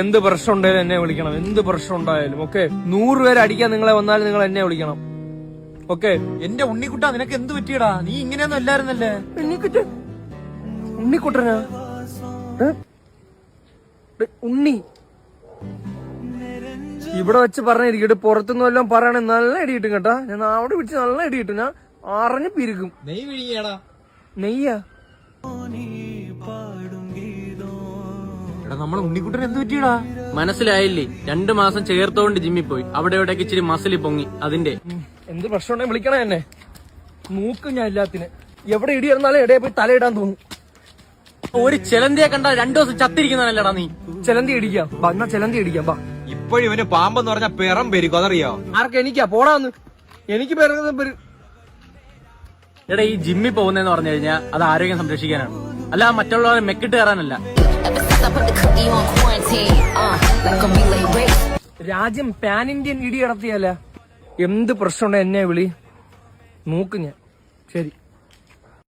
എന്ത് പ്രശ്നം ഉണ്ടായാലും എന്നെ വിളിക്കണം. എന്ത് പ്രശ്നം ഉണ്ടായാലും ഓക്കെ. 100 പേര് അടിക്കാൻ നിങ്ങളെ വന്നാലും നിങ്ങൾ എന്നെ വിളിക്കണം. ഓക്കെ. എന്റെ ഉണ്ണിക്കുട്ട, നിനക്ക് എന്ത് പറ്റിയടാ? നീ ഇങ്ങനെയൊന്നും അല്ലായിരുന്നല്ലേ? ഉണ്ണിക്കുട്ടനാ? ഉണ്ണി ഇവിടെ വെച്ച് പറഞ്ഞിരിക്കട്ടെ. പുറത്തുനിന്ന് വല്ലതും പറയണേ നല്ല ഇടി കിട്ടും കേട്ടാ. ഞാൻ അവിടെ പിടിച്ച് നല്ല ഇടി കിട്ടും. ഞാൻ അറിഞ്ഞു പിരിക്കും. നെയ് വിഴിയടാ. നെയ്യാ? എടാ, നമ്മളെ ഉണ്ണിക്കുട്ടൻ എന്ത് പറ്റിയടാ? മനസ്സിലായില്ലേ? 2 മാസം ചേർത്തോണ്ട് ജിമ്മിൽ പോയി. അവിടെ ഇവിടേക്ക് ഇച്ചിരി മസിലി പൊങ്ങി. അതിന്റെ എന്ത് പ്രശ്നം ഉണ്ടെങ്കിൽ വിളിക്കണേ എന്നെ. നോക്കും ഞാൻ എല്ലാത്തിന്. എവിടെ ഇടി ഇറന്നാലും ഇടയിൽ പോയി തലയിടാൻ തോന്നും. ഒരു ചെലന്തിയെ കണ്ടാൽ 2 ദിവസം ചത്തിരിക്കുന്നതല്ലടാ നീ. ചെലന്തി ഇടിക്കാം. എന്നാ ചെലന്തി ഇടിക്കാം. ബാ. ഇപ്പോഴും ഇവന് പാമ്പെന്ന് പറഞ്ഞാൽ പിറം പെരുക്കും, അതറിയോ? ആർക്ക്? എനിക്കാ? പോടാന്ന്. എനിക്ക് പേര്. എടാ, ഈ ജിമ്മിൽ പോകുന്നതെന്ന് പറഞ്ഞു കഴിഞ്ഞാൽ അത് ആരോഗ്യം സംരക്ഷിക്കാനാണ്, അല്ല മറ്റുള്ളവരെ മെക്കിട്ട് കയറാനല്ല. രാജ്യം പാൻ ഇന്ത്യൻ ഇടി നടത്തിയല്ല. എന്ത് പ്രശ്നമുണ്ടോ എന്നെ വിളി. നോക്ക് ഞാൻ. ശരി.